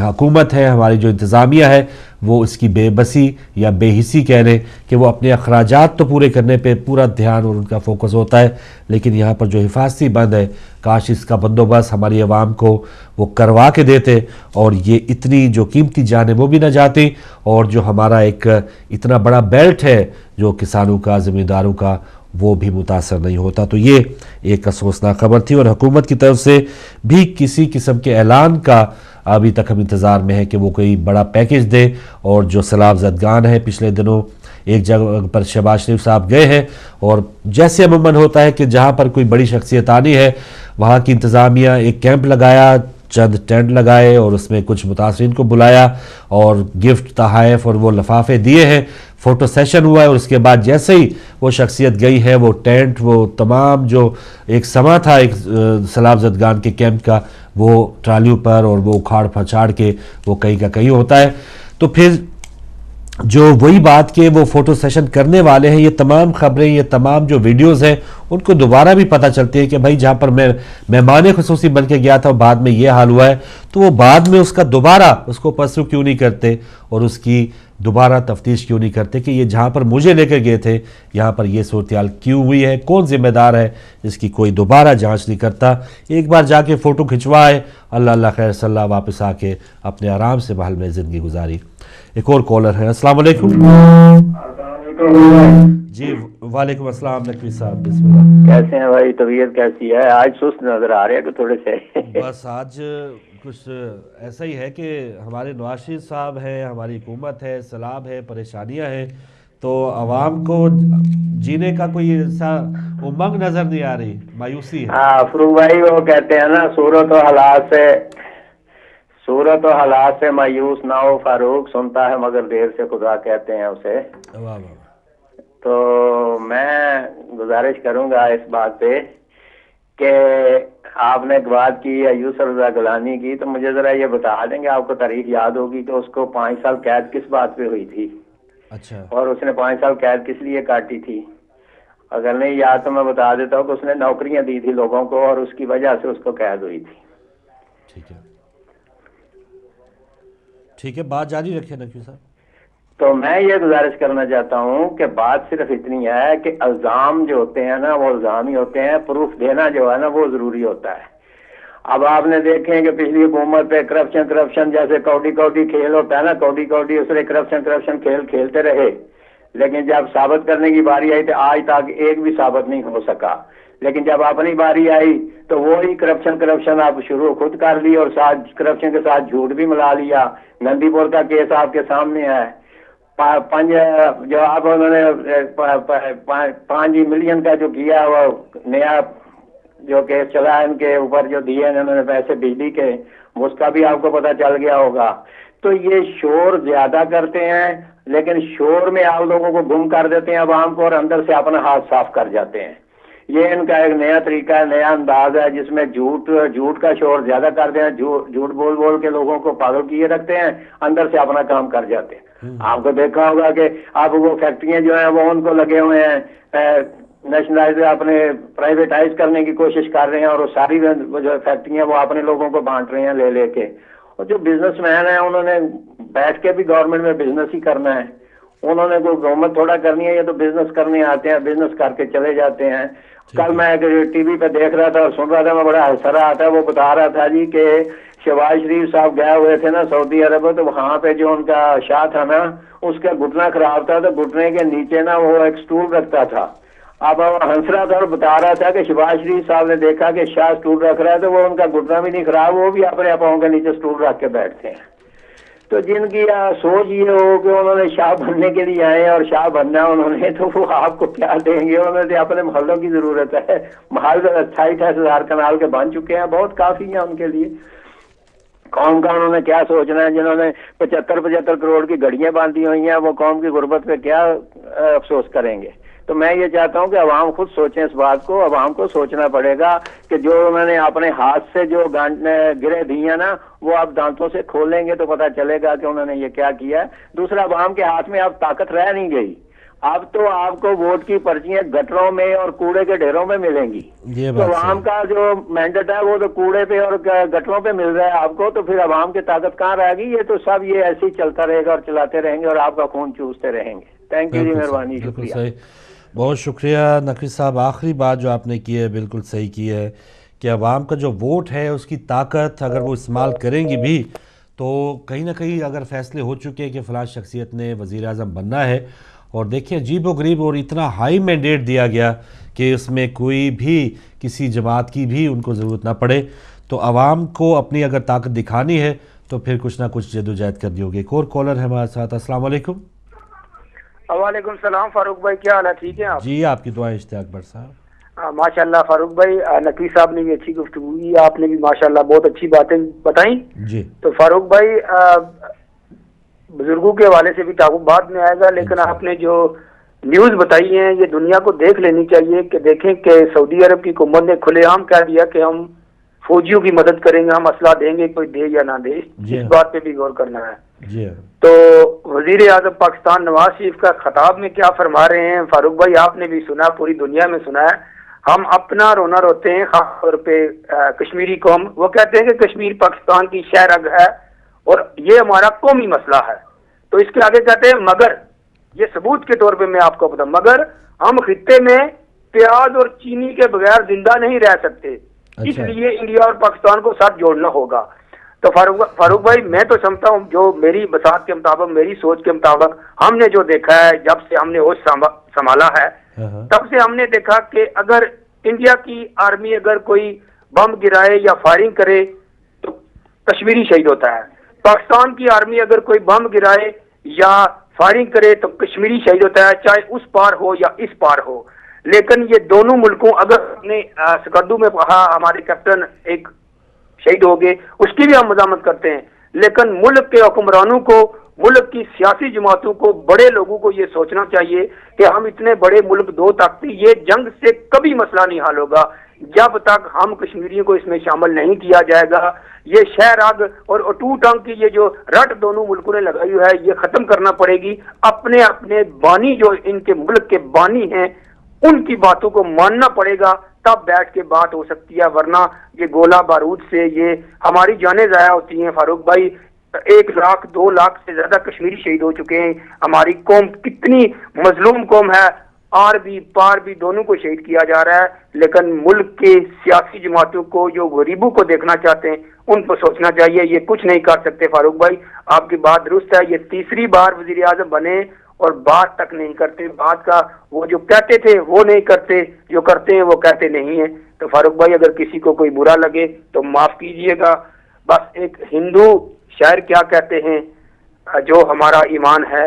حکومت ہے، ہماری جو انتظامیہ ہے، وہ اس کی بے بسی یا بے حسی کہہ لیں کہ وہ اپنے اخراجات تو پورے کرنے پہ پورا دھیان اور ان کا فوکس ہوتا ہے، لیکن یہاں پر جو حفاظتی بند ہے کاش اس کا بندوبست ہماری عوام کو وہ کروا کے دیتے، اور یہ اتنی جو قیمتی جانیں وہ بھی نہ جاتی، اور جو ہمارا ایک اتنا بڑا بیلٹ ہے جو کسانوں کا، زمینداروں کا، وہ بھی متاثر نہیں ہوتا۔ تو یہ ایک افسوسناک خبر تھی، اور حکومت کی طرف سے بھی کسی قسم کے اعلان کا ابھی تک ہم انتظار میں ہے کہ وہ کوئی بڑا پیکج دے، اور جو سیلاب زدگان ہے پچھلے دنوں ایک جگہ پر شہباز شریف صاحب گئے ہیں، اور جیسے عموماً ہوتا ہے کہ جہاں پر کوئی بڑی شخصیت آنی ہے وہاں کی انتظامیہ ایک کیمپ لگایا، چند ٹینٹ لگائے، اور اس میں کچھ متاثرین کو بلایا اور گفٹ تحائف اور وہ لفافے دیے ہیں، فوٹو سیشن ہوا ہے، اور اس کے بعد جیسے ہی وہ شخصیت گئی ہے وہ ٹینٹ، وہ تمام جو ایک سما تھا ایک سیلاب زدگان کے کیمپ کا، وہ ٹرالیوں پر اور وہ اکھاڑ پھاڑ کے وہ کہیں کا کہیں ہوتا ہے۔ تو پھر جو وہی بات کہ وہ فوٹو سیشن کرنے والے ہیں، یہ تمام خبریں، یہ تمام جو ویڈیوز ہیں ان کو دوبارہ بھی پتہ چلتی ہے کہ بھائی جہاں پر میں مہمان خصوصی بن کے گیا تھا بعد میں یہ حال ہوا ہے، تو وہ بعد میں اس کا دوبارہ اس کو پرسو کیوں نہیں کرتے، اور اس کی دوبارہ تفتیش کیوں نہیں کرتے کہ یہ جہاں پر مجھے لے کے گئے تھے یہاں پر یہ صورتحال کیوں ہوئی ہے, کون ذمہ دار ہے, اس کی کوئی دوبارہ جانچ نہیں کرتا. ایک بار جا کے فوٹو کھنچوائے, اللہ اللہ خیر صلی اللہ, واپس آ کے اپنے آرام سے محل میں زندگی گزاری. ایک اور کالر ہے. السلام علیکم. جی وعلیکم السلام نقوی صاحب, بسم اللہ. کیسے ہیں بھائی, طبیعت کیسی ہے؟ آج سست نظر آ رہے ہیں کہ تھوڑے سے. بس آج کچھ ایسا ہی ہے کہ ہمارے نواز شریف صاحب ہیں, ہماری حکومت ہے, سیلاب ہے, پریشانیاں ہیں, تو عوام کو جینے کا کوئی ایسا امنگ نظر نہیں آ رہی, مایوسی ہے. ہاں فروغ بھائی, وہ کہتے ہیں نا صورت و حالات سے مایوس نہ ہو فاروق, سنتا ہے مگر دیر سے خدا, کہتے ہیں اسے. واہ واہ. تو میں گزارش کروں گا اس بات پہ کہ آپ نے ایک بات کی یوسف رضا گیلانی کی, تو مجھے ذرا یہ بتا دیں گے, آپ کو تاریخ یاد ہوگی کہ اس کو 5 سال قید کس بات پہ ہوئی تھی, اچھا, اور اس نے 5 سال قید کس لیے کاٹی تھی؟ اگر نہیں یاد تو میں بتا دیتا ہوں کہ اس نے نوکریاں دی تھی لوگوں کو, اور اس کی وجہ سے اس کو قید ہوئی تھی. ٹھیک ہے, بات جاری رکھیں نقوی صاحب. تو میں یہ گزارش کرنا چاہتا ہوں کہ بات صرف اتنی ہے کہ الزام جو ہوتے ہیں نا وہ الزام ہی ہوتے ہیں, پروف دینا جو ہے نا وہ ضروری ہوتا ہے. اب آپ نے دیکھیں کہ پچھلی حکومت پہ کرپشن جیسے کوڈی کھیل ہوتا ہے نا, کوڈی اس نے کرپشن کھیل کھیلتے رہے, لیکن جب ثابت کرنے کی باری آئی تو آج تک ایک بھی ثابت نہیں ہو سکا. لیکن جب اپنی باری آئی تو وہی کرپشن آپ شروع خود کر لی, اور ساتھ کرپشن کے ساتھ جھوٹ بھی ملا لیا. نندی پور کا کیس آپ کے سامنے ہے, جو آپ انہوں نے 5 ملین کا جو کیا, وہ نیا جو کیس چلا ہے ان کے اوپر, جو دیے ہیں انہوں نے پیسے بجلی کے, اس کا بھی آپ کو پتہ چل گیا ہوگا. تو یہ شور زیادہ کرتے ہیں, لیکن شور میں آپ لوگوں کو گم کر دیتے ہیں عوام کو, اور اندر سے اپنا ہاتھ صاف کر جاتے ہیں. یہ ان کا ایک نیا طریقہ ہے, نیا انداز ہے, جس میں جھوٹ کا شور زیادہ کرتے ہیں, جھوٹ بول کے لوگوں کو پاگل کیے رکھتے ہیں, اندر سے اپنا کام کر جاتے ہیں. آپ کو دیکھا ہوگا کہ آپ وہ فیکٹریاں جو ہیں وہ ان کو لگے ہوئے ہیں نیشنلائز, اپنے پرائیویٹائز کرنے کی کوشش کر رہے ہیں, اور وہ ساری جو فیکٹریاں وہ اپنے لوگوں کو بانٹ رہے ہیں لے کے. اور جو بزنس مین ہیں انہوں نے بیٹھ کے بھی گورنمنٹ میں بزنس ہی کرنا ہے, انہوں نے کوئی گورنمنٹ تھوڑا کرنی ہے, یہ تو بزنس کرنے آتے ہیں, بزنس کر کے چلے جاتے ہیں. کل میں ٹی وی پہ دیکھ رہا تھا اور سن رہا تھا, میں بڑا ہنس رہا تھا. وہ بتا رہا تھا جی کہ شہباز شریف صاحب گئے ہوئے تھے نا سعودی عرب, تو وہاں پہ جو ان کا شاہ تھا نا, اس کا گھٹنا خراب تھا, تو گھٹنے کے نیچے نا وہ ایک سٹول رکھتا تھا. اب ہنس رہا تھا اور بتا رہا تھا کہ شہباز شریف صاحب نے دیکھا کہ شاہ سٹول رکھ رہا ہے, تو وہ ان کا گھٹنا بھی نہیں خراب, وہ بھی اپنے پاؤں کے نیچے سٹول رکھ کے بیٹھتے ہیں. تو جن کی سوچ یہ ہو کہ انہوں نے شاہ بننے کے لیے آئے اور شاہ بننا انہوں نے, تو وہ آپ کو کیا دیں گے؟ انہوں نے اپنے محلوں کی ضرورت ہے. محل 28,000 کنال کے بن چکے ہیں, بہت کافی ہیں ان کے لیے. قوم کا انہوں نے کیا سوچنا ہے؟ جنہوں نے 75 کروڑ کی گھڑیاں باندھی ہوئی ہیں, وہ قوم کی غربت پہ کیا افسوس کریں گے؟ تو میں یہ چاہتا ہوں کہ عوام خود سوچیں اس بات کو. عوام کو سوچنا پڑے گا کہ جو انہوں نے اپنے ہاتھ سے جو گرے دیے نا, وہ آپ دانتوں سے کھولیں گے تو پتہ چلے گا کہ انہوں نے یہ کیا کیا ہے. دوسرا, عوام کے ہاتھ میں اب طاقت رہ نہیں گئی. اب تو آپ کو ووٹ کی پرچیاں گٹروں میں اور کوڑے کے ڈھیروں میں ملیں گی. تو عوام کا جو مینڈیٹ ہے وہ تو کوڑے پہ اور گٹروں پہ مل رہا ہے آپ کو, تو پھر عوام کی طاقت کہاں رہے گی؟ یہ تو سب یہ ایسے ہی چلتا رہے گا اور چلاتے رہیں گے, اور آپ کا خون چوستے رہیں گے. تھینک یو جی, مہربانی, شکریہ. بہت شکریہ نقوی صاحب. آخری بات جو آپ نے کی ہے بالکل صحیح کی ہے کہ عوام کا جو ووٹ ہے اس کی طاقت اگر وہ استعمال کریں گی بھی, تو کہیں نہ کہیں اگر فیصلے ہو چکے ہیں کہ فلاں شخصیت نے وزیر اعظم بننا ہے, اور دیکھیں عجیب و غریب اور اتنا ہائی مینڈیٹ دیا گیا کہ اس میں کوئی بھی کسی جماعت کی بھی ان کو ضرورت نہ پڑے, تو عوام کو اپنی اگر طاقت دکھانی ہے تو پھر کچھ نہ کچھ جدوجہد کرنی ہوگی. ایک اور کالر ہے ہمارے ساتھ. السلام علیکم. وعلیکم السلام فاروق بھائی, کیا حال ہے؟ ٹھیک ہے آپ؟ جی, آپ کی دعائیں اشتیاق اکبر صاحب. ماشاء اللہ فاروق بھائی, نقوی صاحب نے بھی اچھی گفتگو کی, آپ نے بھی ماشاء اللہ بہت اچھی باتیں بتائیں. جی, تو فاروق بھائی بزرگوں کے حوالے سے بھی تعاقب بعد میں آئے گا, لیکن آپ نے جو نیوز بتائی ہیں یہ دنیا کو دیکھ لینی چاہیے کہ دیکھیں کہ سعودی عرب کی حکومت نے کھلے عام کہہ دیا کہ ہم فوجیوں کی مدد کریں گے, ہم اسلحہ دیں گے, کوئی دے یا نہ دے, اس بات پہ بھی غور کرنا ہے. جی, تو وزیر اعظم پاکستان نواز شریف کا خطاب میں کیا فرما رہے ہیں فاروق بھائی؟ آپ نے بھی سنا, پوری دنیا میں سنا ہے. ہم اپنا رونا روتے ہیں, خاص طور پہ کشمیری قوم. وہ کہتے ہیں کہ کشمیر پاکستان کی شہرگ ہے اور یہ ہمارا قومی مسئلہ ہے. تو اس کے آگے کہتے ہیں مگر، یہ ثبوت کے طور پہ میں آپ کو بتاؤں، مگر ہم خطے میں پیاز اور چینی کے بغیر زندہ نہیں رہ سکتے، اس لیے انڈیا اور پاکستان کو ساتھ جوڑنا ہوگا۔ تو فاروق بھائی میں تو سمجھتا ہوں جو میری بساط کے مطابق، میری سوچ کے مطابق ہم نے جو دیکھا ہے جب سے ہم نے ہوش سنبھالا ہے تب سے ہم نے دیکھا کہ اگر انڈیا کی آرمی اگر کوئی بم گرائے یا فائرنگ کرے تو کشمیری شہید ہوتا ہے، پاکستان کی آرمی اگر کوئی بم گرائے یا فائرنگ کرے تو کشمیری شہید ہوتا ہے، چاہے اس پار ہو یا اس پار ہو۔ لیکن یہ دونوں ملکوں، اگر نے سکردو میں کہا ہمارے کیپٹن ایک شہید ہو گئے، اس کی بھی ہم مذمت کرتے ہیں، لیکن ملک کے حکمرانوں کو، ملک کی سیاسی جماعتوں کو، بڑے لوگوں کو یہ سوچنا چاہیے کہ ہم اتنے بڑے ملک دو طاقتی، یہ جنگ سے کبھی مسئلہ نہیں حل ہوگا جب تک ہم کشمیریوں کو اس میں شامل نہیں کیا جائے گا۔ یہ شہر آگ اور اٹوٹ انگ کی یہ جو رٹ دونوں ملکوں نے لگائی ہے یہ ختم کرنا پڑے گی۔ اپنے اپنے بانی جو ان کے ملک کے بانی ہیں ان کی باتوں کو ماننا پڑے گا، تب بیٹھ کے بات ہو سکتی ہے، ورنہ یہ گولہ بارود سے یہ ہماری جانیں ضائع ہوتی ہیں۔ فاروق بھائی 1 لاکھ 2 لاکھ سے زیادہ کشمیری شہید ہو چکے ہیں، ہماری قوم کتنی مظلوم قوم ہے، آر بھی پار بھی دونوں کو شہید کیا جا رہا ہے، لیکن ملک کے سیاسی جماعتوں کو جو غریبوں کو دیکھنا چاہتے ہیں ان کو سوچنا چاہیے، یہ کچھ نہیں کر سکتے۔ فاروق بھائی آپ کی بات درست ہے، یہ تیسری بار وزیر اعظم بنے اور بات تک نہیں کرتے، بات کا وہ جو کہتے تھے وہ نہیں کرتے، جو کرتے ہیں وہ کہتے نہیں ہیں۔ تو فاروق بھائی اگر کسی کو کوئی برا لگے تو معاف کیجئے گا، بس ایک ہندو شاعر کیا کہتے ہیں، جو ہمارا ایمان ہے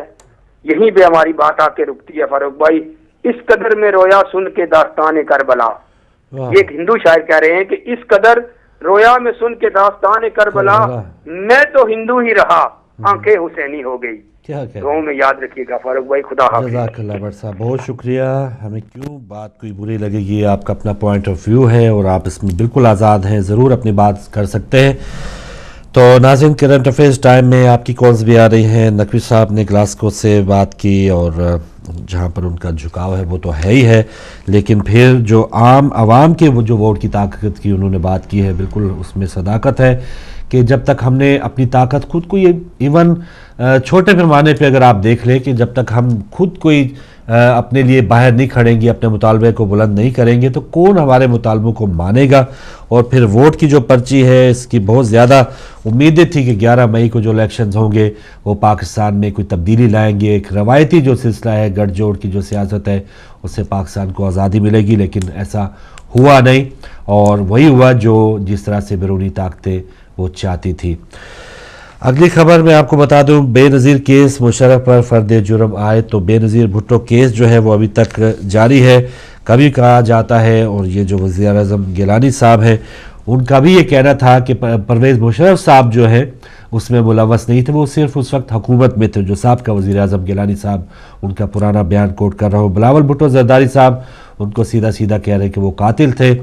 یہیں پہ ہماری بات آ کے رکتی ہے۔ فاروق بھائی اس قدر میں رویا سن کے داستان کربلا، یہ ایک ہندو شاعر کہہ رہے ہیں کہ اس قدر رویا میں سن کے داستان کربلا، میں تو ہندو ہی رہا آنکھیں حسینی ہو گئی۔ میں یاد رکھیے گا فاروق بھائی، خدا حافظ۔ جزاک اللہ بٹ صاحب، بہت شکریہ۔ ہمیں کیوں بات کوئی بری لگے گی، آپ کا اپنا پوائنٹ آف ویو ہے اور آپ اس میں بالکل آزاد ہیں، ضرور اپنی بات کر سکتے ہیں۔ تو ناظرین کرنٹ افیئرز ٹائم میں آپ کی کالز بھی آ رہی ہیں۔ نقوی صاحب نے گلاسکو سے بات کی اور جہاں پر ان کا جھکاؤ ہے وہ تو ہے ہی ہے، لیکن پھر جو عام عوام کے وہ جو ووٹ کی طاقت کی انہوں نے بات کی ہے، بالکل اس میں صداقت ہے کہ جب تک ہم نے اپنی طاقت خود کو، یہ ایون چھوٹے پیمانے پہ اگر آپ دیکھ لیں کہ جب تک ہم خود کوئی اپنے لیے باہر نہیں کھڑیں گے، اپنے مطالبے کو بلند نہیں کریں گے تو کون ہمارے مطالبوں کو مانے گا۔ اور پھر ووٹ کی جو پرچی ہے اس کی بہت زیادہ امیدیں تھی کہ 11 مئی کو جو الیکشنز ہوں گے وہ پاکستان میں کوئی تبدیلی لائیں گے، ایک روایتی جو سلسلہ ہے گٹھ جوڑ کی جو سیاست ہے اس سے پاکستان کو آزادی ملے گی، لیکن ایسا ہوا نہیں اور وہی ہوا جو جس طرح سے بیرونی طاقتیں وہ چاہتی تھی۔ اگلی خبر میں آپ کو بتا دوں، بے نظیر کیس، مشرف پر فرد جرم عائد۔ تو بے نظیر بھٹو کیس جو ہے وہ ابھی تک جاری ہے۔ کبھی کہا جاتا ہے اور یہ جو وزیر اعظم گیلانی صاحب ہیں ان کا بھی یہ کہنا تھا کہ پرویز مشرف صاحب جو ہے اس میں ملوث نہیں تھے، وہ صرف اس وقت حکومت میں تھے۔ جو صاحب کا وزیر اعظم گیلانی صاحب ان کا پرانا بیان کوٹ کر رہا ہوں۔ بلاول بھٹو زرداری صاحب ان کو سیدھا سیدھا کہہ رہے ہیں کہ وہ قاتل تھے۔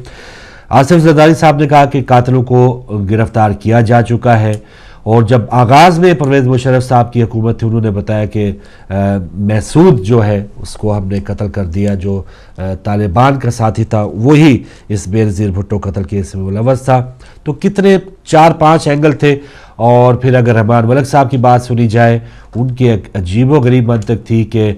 آصف زرداری صاحب نے کہا کہ قاتلوں کو گرفتار کیا جا چکا ہے، اور جب آغاز میں پرویز مشرف صاحب کی حکومت تھی انہوں نے بتایا کہ محسود جو ہے اس کو ہم نے قتل کر دیا، جو طالبان کا ساتھی تھا وہی اس بے نظیر بھٹو قتل کیس میں ملوث تھا۔ تو کتنے 4-5 اینگل تھے۔ اور پھر اگر رحمان ملک صاحب کی بات سنی جائے، ان کی ایک عجیب و غریب منطق تھی کہ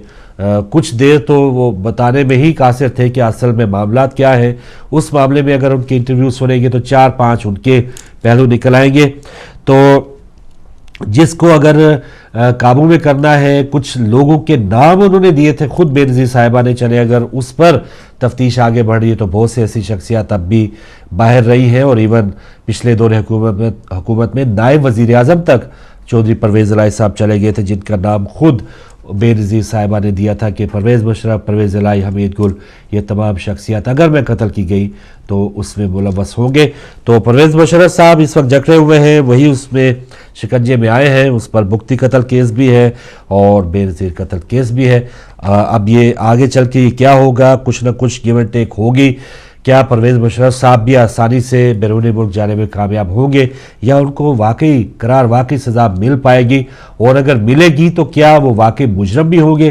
کچھ دیر تو وہ بتانے میں ہی قاصر تھے کہ اصل میں معاملات کیا ہے۔ اس معاملے میں اگر ان کے انٹرویو سنیں گے تو 4-5 ان کے پہلو نکل آئیں گے۔ تو جس کو اگر قابو میں کرنا ہے، کچھ لوگوں کے نام انہوں نے دیے تھے، خود بے نظیر صاحبہ نے، چلے اگر اس پر تفتیش آگے بڑھ رہی ہے تو بہت سے ایسی شخصیات اب بھی باہر رہی ہیں، اور ایون پچھلے دور حکومت میں نائب وزیر اعظم تک چودھری پرویز الہی صاحب چلے گئے تھے، جن کا نام خود بے نظیر صاحبہ نے دیا تھا کہ پرویز مشرف، پرویز الہی، حمید گل، یہ تمام شخصیات اگر میں قتل کی گئی تو اس میں ملوث ہوں گے۔ تو پرویز مشرف صاحب اس وقت جکڑے ہوئے ہیں، وہی اس میں شکنجے میں آئے ہیں، اس پر بگٹی قتل کیس بھی ہے اور بے نظیر قتل کیس بھی ہے۔ اب یہ آگے چل کے کیا ہوگا، کچھ نہ کچھ گیو اینڈ ٹیک ہوگی۔ کیا پرویز مشرف صاحب بھی آسانی سے بیرون ملک جانے میں کامیاب ہوں گے، یا ان کو واقعی سزا مل پائے گی، اور اگر ملے گی تو کیا وہ واقعی مجرم بھی ہوں گے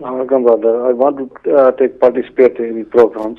brother. I want to take participate in the programs.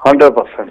100%।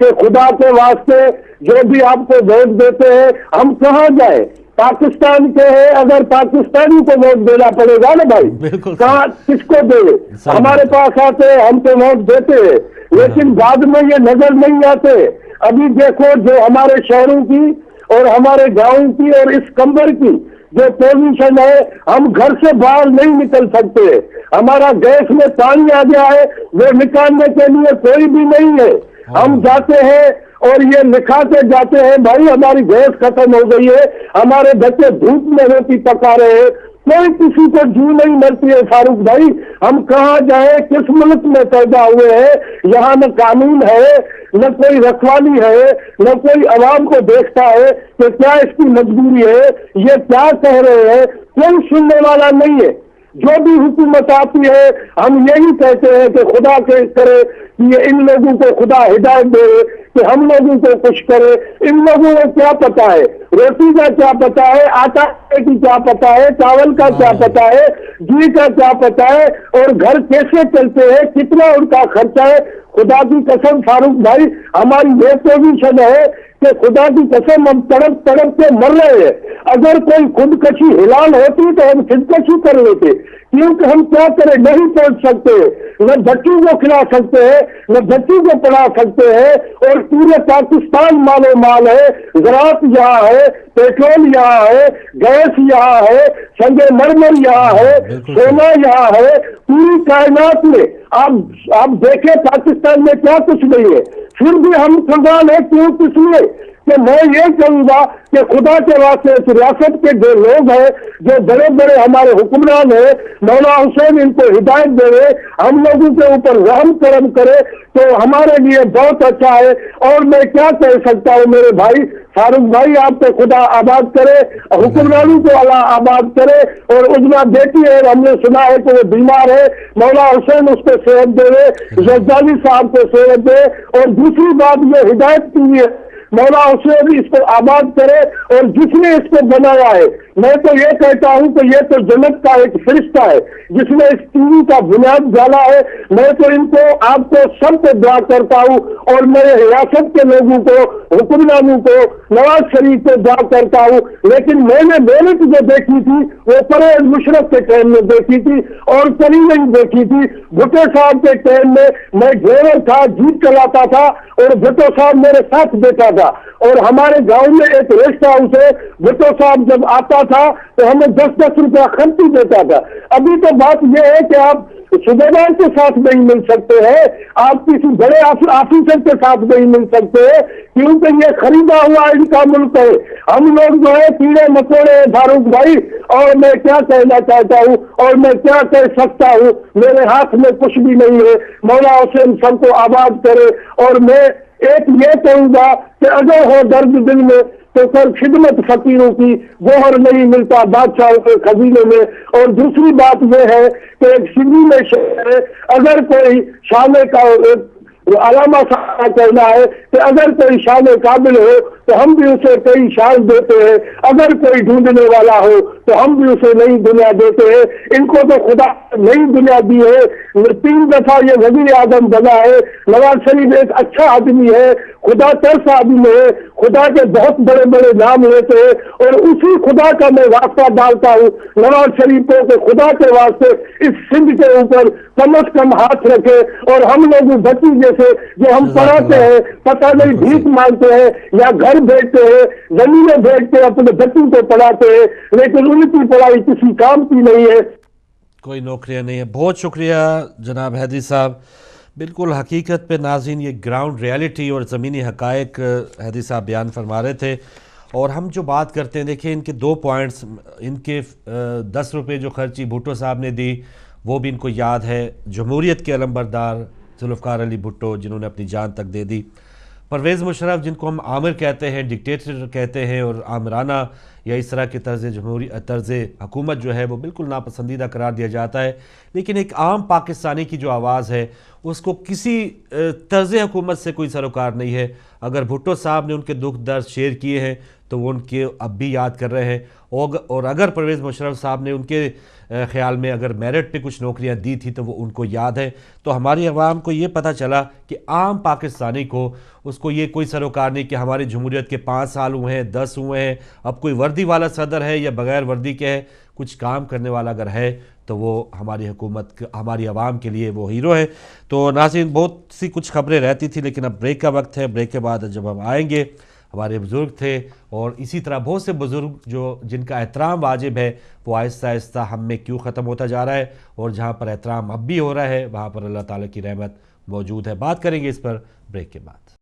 کہ خدا کے واسطے جو بھی آپ کو ووٹ دیتے ہیں ہم کہاں جائیں؟ پاکستان کے ہیں، اگر پاکستانی کو ووٹ دینا پڑے گا نا بھائی، کہاں کس کو دے؟ ہمارے پاس آتے ہیں، ہم تو ووٹ دیتے ہیں، لیکن بعد میں یہ نظر نہیں آتے۔ ابھی دیکھو جو ہمارے شہروں کی اور ہمارے گاؤں کی اور اس کمبر کی جو پوزیشن ہے، ہم گھر سے باہر نہیں نکل سکتے، ہمارا گیس میں پانی آ گیا ہے، وہ نکالنے کے لیے کوئی بھی نہیں ہے، ہم جاتے ہیں اور یہ لکھا کے جاتے ہیں بھائی ہماری گیس ختم ہو گئی ہے، ہمارے بچے دھوپ میں روٹی پکا رہے ہیں، کوئی کسی کو جو نہیں مرتی ہے۔ فاروق بھائی ہم کہاں جائیں؟ کس ملک میں پیدا ہوئے ہیں؟ یہاں نہ قانون ہے، نہ کوئی رکھوالی ہے، نہ کوئی عوام کو دیکھتا ہے کہ کیا اس کی مجبوری ہے، یہ کیا کہہ رہے ہیں، کوئی سننے والا نہیں ہے۔ جو بھی حکومت آتی ہے ہم یہی کہتے ہیں کہ خدا کے کرے کہ یہ ان لوگوں کو خدا ہدایت دے کہ ہم لوگوں کو کچھ کرے۔ ان لوگوں کو کیا پتا ہے، روٹی کا کیا پتا ہے، آٹا کی کیا پتا ہے، چاول کا کیا پتا ہے، گھی کا کیا پتا ہے، اور گھر کیسے چلتے ہیں، کتنا ان کا خرچہ ہے۔ خدا کی قسم فاروق بھائی ہماری یہ پوزیشن ہے کہ خدا کی قسم ہم تڑپ تڑپ کے مر رہے ہیں۔ اگر کوئی خودکشی حلال ہوتی تو ہم خودکشی کر لیتے، کیونکہ ہم کیا کریں، نہیں پہنچ سکتے، نہ بچوں کو کھلا سکتے ہیں، نہ بچوں کو پڑھا سکتے ہیں، اور پورے پاکستان مال و مال ہے، زراعت یہاں ہے، پیٹرول یہاں ہے، گیس یہاں ہے، سنگ مرمر یہاں ہے، سونا یہاں ہے، پوری کائنات میں آپ دیکھیں پاکستان میں کیا کچھ نہیں ہے، پھر بھی ہم کنگال ہیں۔ کیوں؟ کس لیے کہ میں یہ کہوں گا کہ خدا کے واسطے اس ریاست کے جو لوگ ہیں، جو بڑے بڑے ہمارے حکمران ہیں، مولا حسین ان کو ہدایت دے، ہم لوگوں کے اوپر رحم کرم کرے تو ہمارے لیے بہت اچھا ہے۔ اور میں کیا کہہ سکتا ہوں میرے بھائی فاروق بھائی، آپ کو خدا آباد کرے، حکمرانوں کو اللہ آباد کرے، اور عظما بیٹی ہے، ہم نے سنا ہے کہ وہ بیمار ہے، مولا حسین اس کو صحت دے، زرداری صاحب کو صحت دے، اور دوسری بات یہ ہدایت کی ہے مولا حسین اس کو آباد کرے، اور جس نے اس کو بنایا ہے میں تو یہ کہتا ہوں کہ یہ تو جنت کا ایک فرشتہ ہے جس نے اس ٹی وی کا بنیاد ڈالا ہے۔ میں تو ان کو آپ کو سب کو دعا کرتا ہوں، اور میرے ریاست کے لوگوں کو، حکمرانوں کو، نواز شریف کو دعا کرتا ہوں۔ لیکن میں نے محنت جو دیکھی تھی وہ پرویز مشرف کے ٹائم میں دیکھی تھی، اور کہیں نہیں دیکھی تھی۔ بھٹو صاحب کے ٹائم میں ڈرائیور تھا، جیپ چلاتا تھا، اور بھٹو صاحب میرے ساتھ بیٹھا تھا، اور ہمارے گاؤں میں ایک ریسٹ ہاؤس ہے، بھٹو صاحب جب آتا تھا تو ہمیں 10-10 روپیہ خرچی دیتا تھا۔ ابھی تو بات یہ ہے کہ آپ صوبیدار کے ساتھ نہیں مل سکتے ہیں، آپ کسی بڑے آفیسر کے ساتھ نہیں مل سکتے ہیں، کیونکہ یہ خریدا ہوا ان کا ملک ہے۔ ہم لوگ جو ہے کیڑے مکوڑے ہیں فاروق بھائی، اور میں کیا کہنا چاہتا ہوں اور میں کیا کہہ سکتا ہوں، میرے ہاتھ میں کچھ بھی نہیں ہے۔ مولا حسین سب کو آباد کرے، اور میں ایک یہ کہوں گا کہ اگر ہو درد دل میں تو سر خدمت فقیروں کی گوہر نہیں ملتا بادشاہوں کے خزینے میں۔ اور دوسری بات یہ ہے کہ ایک سندھی میں شعر ہے، اگر کوئی شان کا علامہ صاحب کہنا ہے کہ اگر کوئی شان قابل ہو تو ہم بھی اسے کئی شان دیتے ہیں، اگر کوئی ڈھونڈنے والا ہو تو ہم بھی اسے نئی دنیا دیتے ہیں۔ ان کو تو خدا نئی دنیا دی ہے، 3 دفعہ یہ وزیر اعظم بنا ہے۔ نواز شریف ایک اچھا آدمی ہے، خدا ترس آدمی ہے، خدا کے بہت بڑے بڑے نام لیتے ہیں، اور اسی خدا کا میں واسطہ ڈالتا ہوں نواز شریف کو کہ خدا کے واسطے اس سندھ کے اوپر کم از کم ہاتھ رکھے، اور ہم لوگ بچی جیسے جو ہم پڑھاتے ہیں پتہ نہیں بھیک مانگتے ہیں یا گھر بھیجتے ہیں، زمینیں بھیجتے ہیں، اپنے بچوں کو پڑھاتے ہیں، لیکن ان کی پڑھائی کسی کام کی نہیں ہے، کوئی نوکریاں نہیں ہے۔ بہت شکریہ جناب حیدری صاحب، بالکل حقیقت پہ ناظرین یہ گراؤنڈ ریالٹی اور زمینی حقائق حیدری صاحب بیان فرما رہے تھے۔ اور ہم جو بات کرتے ہیں دیکھیں ان کے 2 پوائنٹس، ان کے 10 روپے جو خرچی بھٹو صاحب نے دی وہ بھی ان کو یاد ہے، جمہوریت کے علمبردار ذوالفقار علی بھٹو جنہوں نے اپنی جان تک دے دی، پرویز مشرف جن کو ہم آمر کہتے ہیں، ڈکٹیٹر کہتے ہیں، اور آمرانہ یا اس طرح کے طرز حکومت جو ہے وہ بالکل ناپسندیدہ قرار دیا جاتا ہے، لیکن ایک عام پاکستانی کی جو آواز ہے اس کو کسی طرز حکومت سے کوئی سروکار نہیں ہے۔ اگر بھٹو صاحب نے ان کے دکھ درد شیئر کیے ہیں تو وہ ان کے اب بھی یاد کر رہے ہیں، اور اگر پرویز مشرف صاحب نے ان کے خیال میں اگر میرٹ پہ کچھ نوکریاں دی تھی تو وہ ان کو یاد ہے۔ تو ہماری عوام کو یہ پتہ چلا کہ عام پاکستانی کو، اس کو یہ کوئی سروکار نہیں کہ ہماری جمہوریت کے 5 سال ہوئے ہیں، 10 ہوئے ہیں، اب کوئی وردی والا صدر ہے یا بغیر وردی کے ہے، کچھ کام کرنے والا اگر ہے تو وہ ہماری حکومت، ہماری عوام کے لیے وہ ہیرو ہے۔ تو ناظرین، بہت سی کچھ خبریں رہتی تھی لیکن اب بریک کا وقت ہے۔ بریک کے بعد جب ہم آئیں گے، ہمارے بزرگ تھے اور اسی طرح بہت سے بزرگ جن کا احترام واجب ہے، وہ آہستہ آہستہ ہم میں کیوں ختم ہوتا جا رہا ہے، اور جہاں پر احترام اب بھی ہو رہا ہے وہاں پر اللہ تعالیٰ کی رحمت موجود ہے۔ بات کریں گے اس پر بریک کے بعد۔